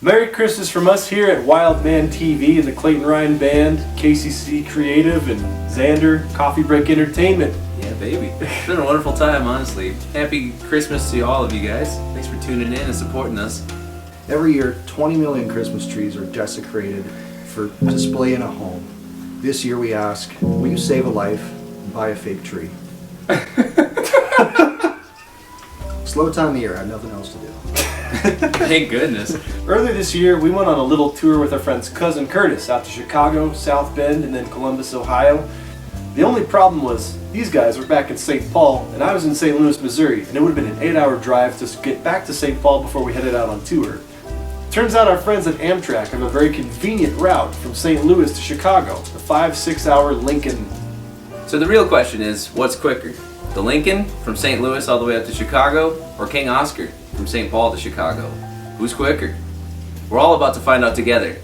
Merry Christmas from us here at Wild Man TV and the Clayton Ryan Band, KCC Creative, and Xander Coffee Break Entertainment. Yeah, baby. It's been a wonderful time, honestly. Happy Christmas to all of you guys. Thanks for tuning in and supporting us. Every year, 20 million Christmas trees are desecrated for display in a home. This year we ask, will you save a life and buy a fake tree? Slow time of the year, I have nothing else to do. Thank goodness. Earlier this year, we went on a little tour with our friend's cousin Curtis out to Chicago, South Bend, and then Columbus, Ohio. The only problem was these guys were back in St. Paul, and I was in St. Louis, Missouri, and it would have been an 8-hour drive to get back to St. Paul before we headed out on tour. Turns out our friends at Amtrak have a very convenient route from St. Louis to Chicago, the 5-6 hour Lincoln. So the real question is, what's quicker? The Lincoln from St. Louis all the way up to Chicago, or King Oscar from St. Paul to Chicago? Who's quicker? We're all about to find out together.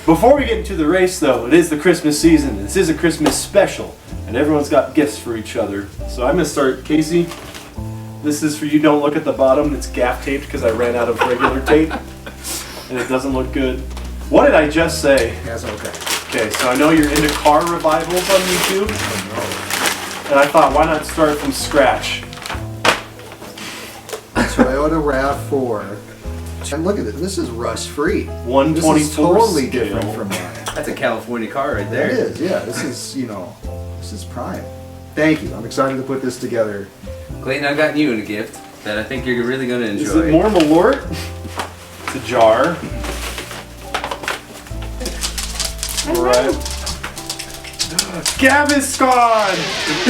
Before we get into the race though, it is the Christmas season. This is a Christmas special, and everyone's got gifts for each other. So I'm gonna start, Casey. This is for you. Don't look at the bottom. It's gaff taped because I ran out of regular tape, and it doesn't look good. What did I just say? That's okay. Okay, so I know you're into car revivals on YouTube, and I thought, why not start from scratch? Toyota RAV4. And look at it, this is rust-free. 124 This is totally scale. different from mine. That's a California car right there. It is, yeah. This is, this is prime. Thank you. I'm excited to put this together. Clayton, I've gotten you a gift that I think you're really going to enjoy. Is it more Malort? It's a jar. Alright. Gaviscon!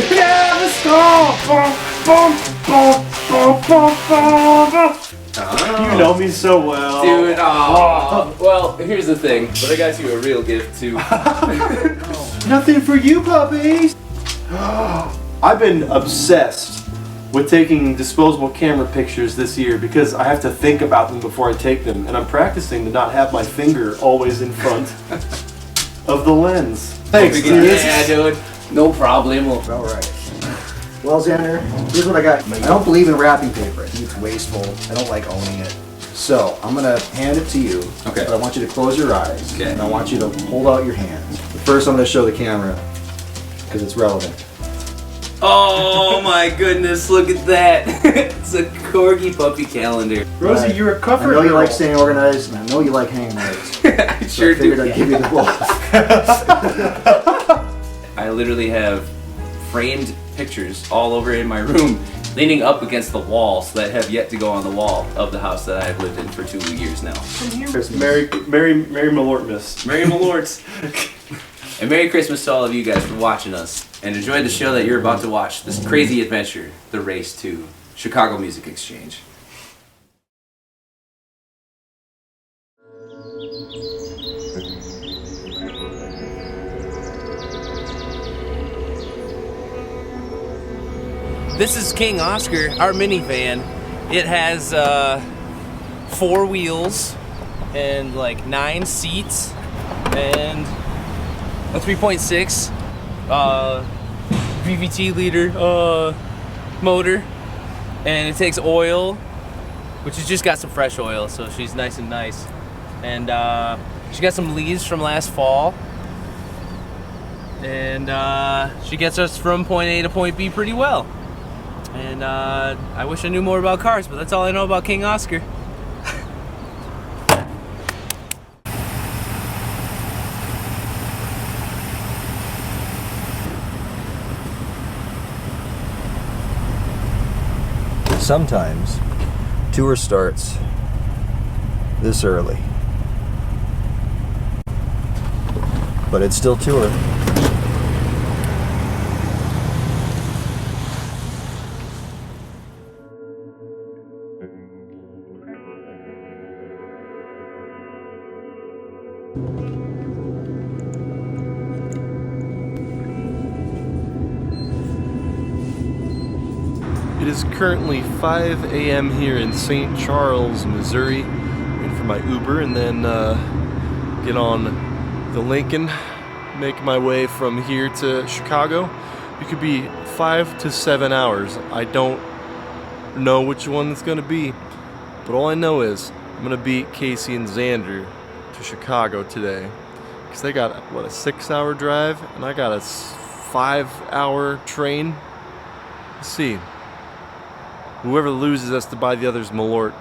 Gaviscon! Bum, bum, bum, bum, bum, bum. Oh. You know me so well. Dude, oh. Well, here's the thing. But I got you a real gift, too. Nothing for you, puppies! I've been obsessed with taking disposable camera pictures this year because I have to think about them before I take them, and I'm practicing to not have my finger always in front of the lens. Thanks, dude. Yeah, dude. No problem. All right. Well, Xander, here's what I got. I don't believe in wrapping paper. I think it's wasteful. I don't like owning it. So, I'm going to hand it to you. Okay. But I want you to close your eyes. Okay. And I want you to hold out your hands. But first, I'm going to show the camera because it's relevant. Oh my goodness, look at that. It's a corgi puppy calendar. Rosie, Right. you're a cover I know you girl. like staying organized, and I know you like hanging lights. I So sure I figured do. I'd give you the both. I literally have framed pictures all over in my room, leaning up against the wall, so that have yet to go on the wall of the house that I've lived in for 2 years now. Merry Malortmas. Merry Malorts. And Merry Christmas to all of you guys for watching us. And enjoy the show that you're about to watch. This crazy adventure, the race to Chicago Music Exchange. This is King Oscar, our minivan. It has 4 wheels and like 9 seats and a 3.6 VVT liter motor, and it takes oil, which has just got some fresh oil, so she's nice and nice. And she got some leaves from last fall, and she gets us from point A to point B pretty well. And I wish I knew more about cars, but that's all I know about King Oscar. Sometimes, tour starts this early. But it's still tour. It is currently 5 a.m. here in St. Charles, Missouri. Waiting for my Uber and then get on the Lincoln, make my way from here to Chicago. It could be 5 to 7 hours. I don't know which one it's gonna be, but all I know is I'm gonna beat Casey and Xander to Chicago today, because they got, what, a 6-hour drive, and I got a 5-hour train. Let's see. Whoever loses has to buy the others Malort.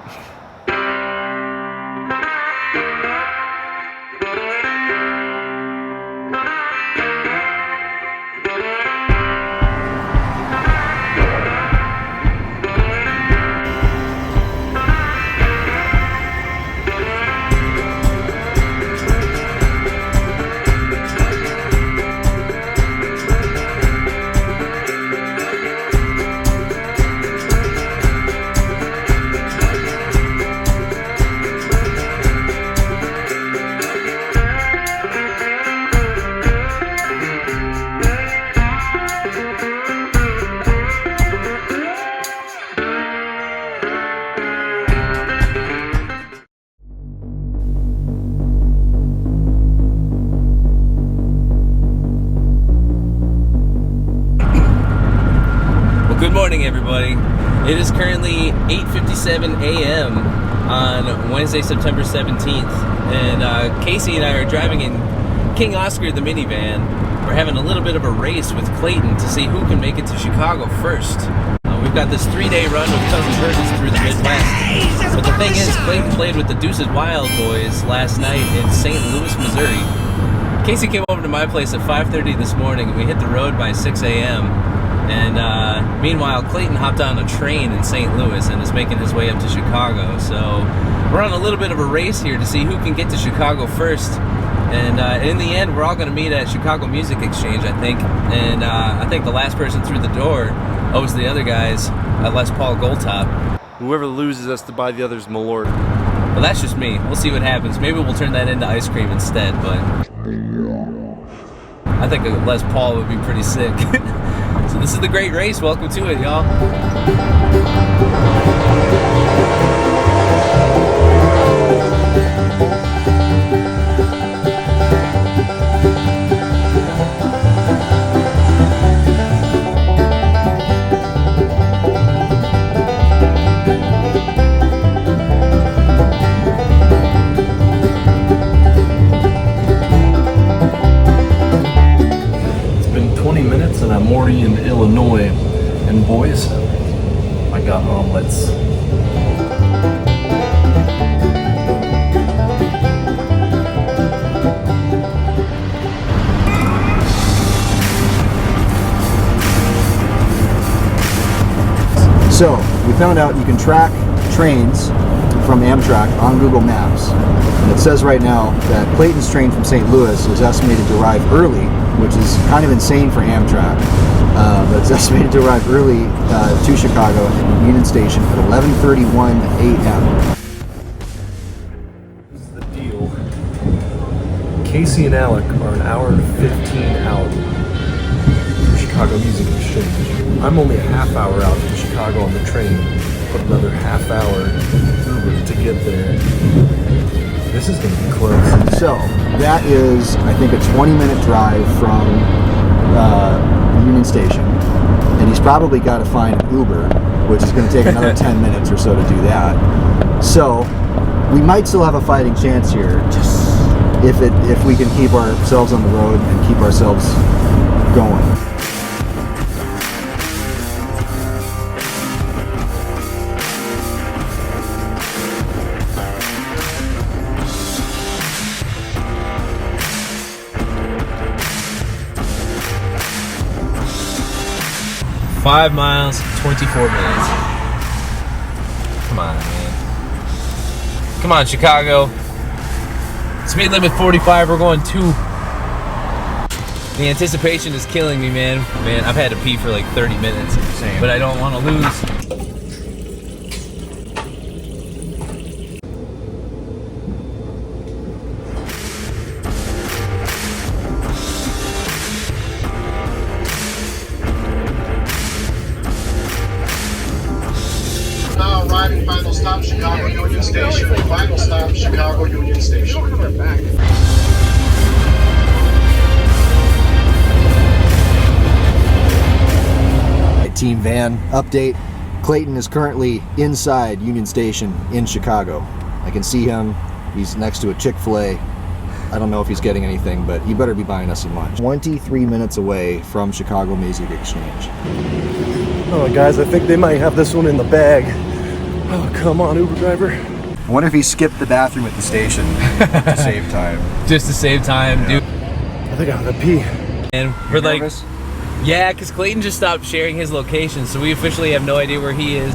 Good morning, everybody. It is currently 8:57 a.m. on Wednesday, September 17th, and Casey and I are driving in King Oscar, the minivan. We're having a little bit of a race with Clayton to see who can make it to Chicago first. We've got this 3-day run with Cousin Curtis through the Midwest. But the thing is, Clayton played with the Deuces Wild Boys last night in St. Louis, Missouri. Casey came over to my place at 5:30 this morning, and we hit the road by 6 a.m. And meanwhile, Clayton hopped on a train in St. Louis and is making his way up to Chicago. So we're on a little bit of a race here to see who can get to Chicago first. And in the end, we're all going to meet at Chicago Music Exchange, I think. And I think the last person through the door owes the other guys a Les Paul Gold Top. Whoever loses has to buy the others Malort. Well, that's just me. We'll see what happens. Maybe we'll turn that into ice cream instead, but I think a Les Paul would be pretty sick. So this is the great race. Welcome to it, y'all. And I'm already in Illinois, and boys, I got omelets. So, we found out you can track trains from Amtrak on Google Maps. And it says right now that Clayton's train from St. Louis is estimated to arrive early, which is kind of insane for Amtrak. But it's estimated to arrive early to Chicago at Union Station at 11:31 a.m. This is the deal. Casey and Alek are an hour and 15 out from Chicago Music Exchange. I'm only a half hour out from Chicago on the train, but another half hour Uber to get there. This is going to be close. So, that is, I think, a 20-minute drive from Union Station. And he's probably got to find an Uber, which is going to take another 10 minutes or so to do that. So, we might still have a fighting chance here, just if we can keep ourselves on the road and keep ourselves going. Five miles, 24 minutes. Come on, man. Come on, Chicago. Speed limit 45, we're going 2. The anticipation is killing me, man. Man, I've had to pee for like 30 minutes. Same. But I don't want to lose. Final stop, Chicago Union Station. Final stop, Chicago Union Station. Team Van update. Clayton is currently inside Union Station in Chicago. I can see him. He's next to a Chick-fil-A. I don't know if he's getting anything, but he better be buying us some lunch. 23 minutes away from Chicago Music Exchange. Oh, guys, I think they might have this one in the bag. Oh, come on, Uber driver. I wonder if he skipped the bathroom at the station to save time. Just to save time, dude. I think I'm gonna pee. And we're like, yeah, because Clayton just stopped sharing his location, so we officially have no idea where he is.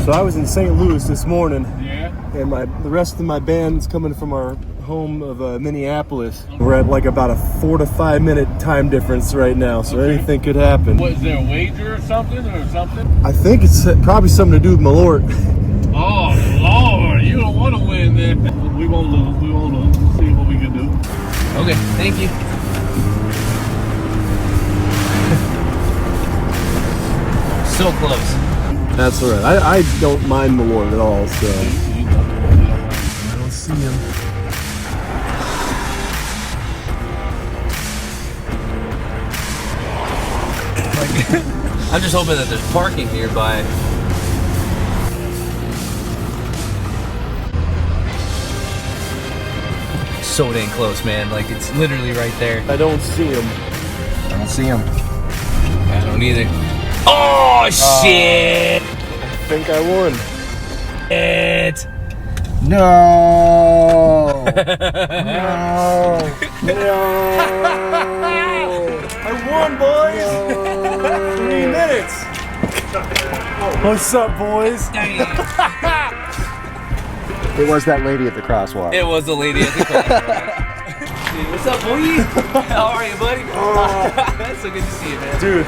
So I was in St. Louis this morning. Yeah. And the rest of my band's coming from our home of Minneapolis. We're at like about a 4 to 5 minute time difference right now, so anything could happen. What, is there a wager or something? I think it's probably something to do with Malort. Oh, Lord, you don't want to win then. We won't lose. We won't lose. We'll see what we can do. Okay, thank you. So close. That's all right. I don't mind Malort at all, so. I don't see him. I'm just hoping that there's parking nearby. So dang close, man. Like, it's literally right there. I don't see him. I don't see him. I don't either. Oh, shit! I think I won. It. No! I won, boys! 3 minutes! What's up, boys? It was that lady at the crosswalk. It was the lady at the crosswalk. Dude, what's up, boy? How are you, buddy? That's so good to see you, man. Dude.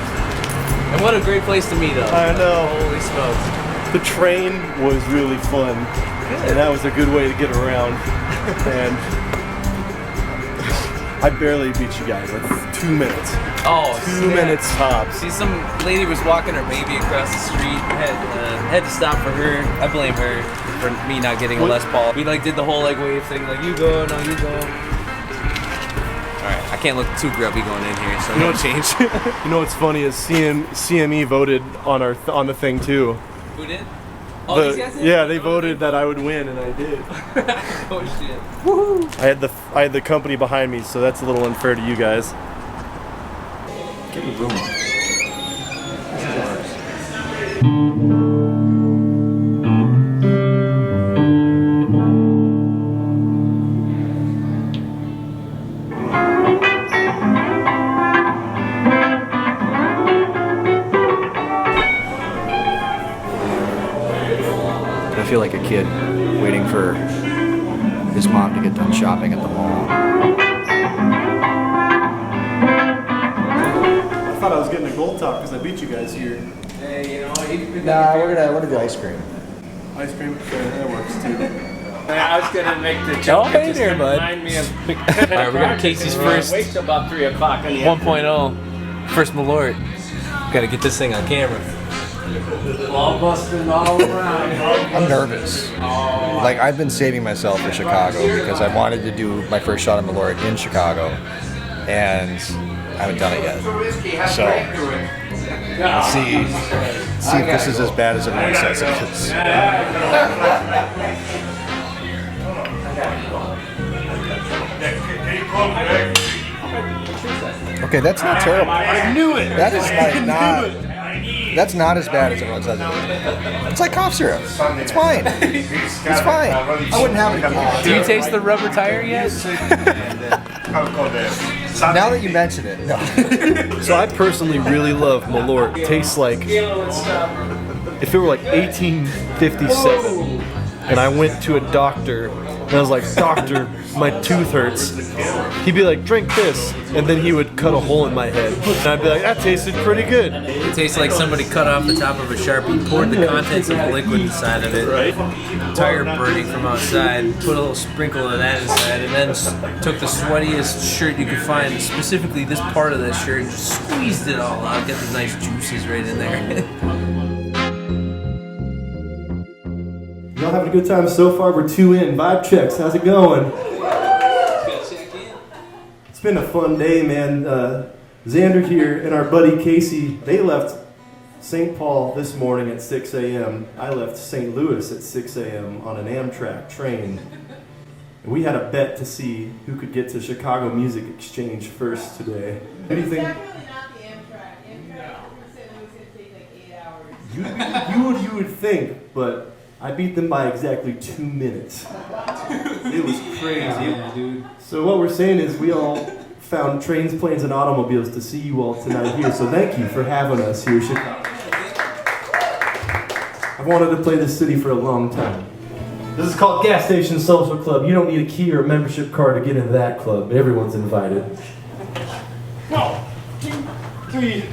And what a great place to meet up. I know. Holy smokes. The train was really fun. Good. And that was a good way to get around. And I barely beat you guys, like 2 minutes. Oh, 2 minutes tops. See, some lady was walking her baby across the street. Had to stop for her. I blame her for me not getting a Les Paul. We like did the whole like wave thing, like you go, no you go. All right, I can't look too grubby going in here, so no change. You know what's funny is CME voted on on the thing too. Who did? Oh, these guys did? Yeah, they voted that I would win, and I did. Oh shit! Woohoo! I had the company behind me, so that's a little unfair to you guys. Give me room. I feel like a kid waiting for his mom to get done shopping at the mall. I thought I was getting a gold top because I beat you guys here. Hey, you know, Nah, we're gonna do ice cream. Ice cream? Yeah, that works too. I was gonna make the joke. hey there, bud. Remind me of All right, we got Casey's first Wait till about 3 o'clock. 1.0. First Malort. Gotta get this thing on camera. All busting all around. I'm nervous. Like, I've been saving myself for Chicago because I wanted to do my first shot of Malort in Chicago, and I haven't done it yet. So, let's see if this is as bad as everyone says it is. Okay, that's not terrible. I knew it! That is like not. That's not as bad as everyone says it is. It's like cough syrup. It's fine. It's fine. I wouldn't have it again. Do you taste the rubber tire yet? Now that you mention it, no. So I personally really love Malort. It tastes like if it were like 1857 and I went to a doctor and I was like, doctor, my tooth hurts. He'd be like, drink this. And then he would cut a hole in my head. And I'd be like, that tasted pretty good. It tastes like somebody cut off the top of a Sharpie, poured the contents of the liquid inside of it, tire burning from outside, put a little sprinkle of that inside, and then took the sweatiest shirt you could find, specifically this part of that shirt, and just squeezed it all out, got the nice juices right in there. Y'all having a good time so far? We're 2 in. Vibe checks. How's it going? It's been a fun day, man. Xander here and our buddy Casey, they left St. Paul this morning at 6 a.m. I left St. Louis at 6 a.m. on an Amtrak train. And we had a bet to see who could get to Chicago Music Exchange first today. What do you think? Definitely not the Amtrak. Amtrak from St. Louis is going to take like 8 hours. You would think, but I beat them by exactly 2 minutes. It was crazy. Yeah, dude. So what we're saying is we all found trains, planes, and automobiles to see you all tonight here. So thank you for having us here, Chicago. I've wanted to play this city for a long time. This is called Gas Station Social Club. You don't need a key or a membership card to get into that club. Everyone's invited. 1, 2, 3.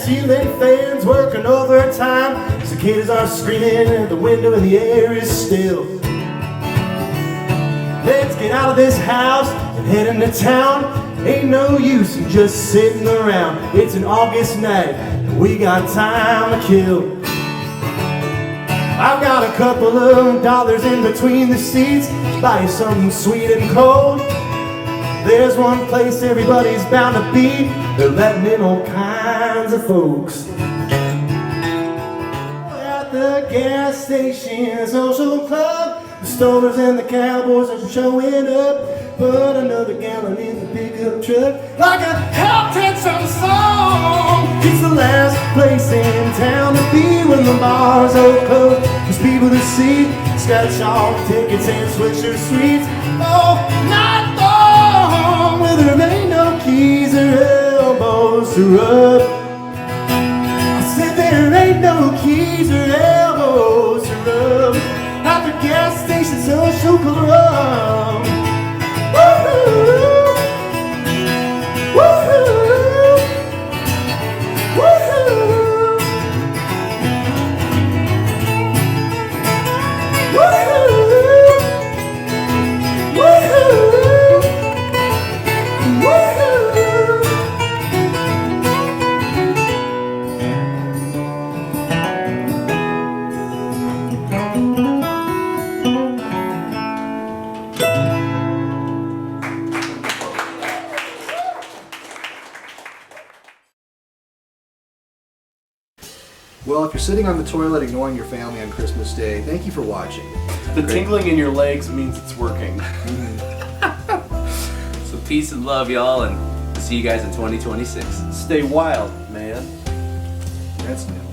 Ceiling fans working overtime. Cicadas are screaming and the window in the air is still. Let's get out of this house and head into town. Ain't no use in just sitting around. It's an August night and we got time to kill. I've got a couple of dollars in between the seats. Buy you something sweet and cold. There's one place everybody's bound to be. They're letting in all kinds of folks. At the gas station social club, the stoners and the cowboys are showing up. Put another gallon in the pickup truck like a half-tension song. It's the last place in town to be when the bars are closed. There's people to see, scratch off tickets and switch their suites. Oh, not long, where there ain't no keys or elbows to rub. I said there ain't no keys or elbows to rub. At the gas station social club. Woo-hoo! Woo-hoo! Woo-hoo! Woo-hoo! Woo-hoo! Well, if you're sitting on the toilet ignoring your family on Christmas Day, thank you for watching. The tingling in your legs means it's working. So peace and love, y'all, and see you guys in 2026. Stay wild, man. That's new.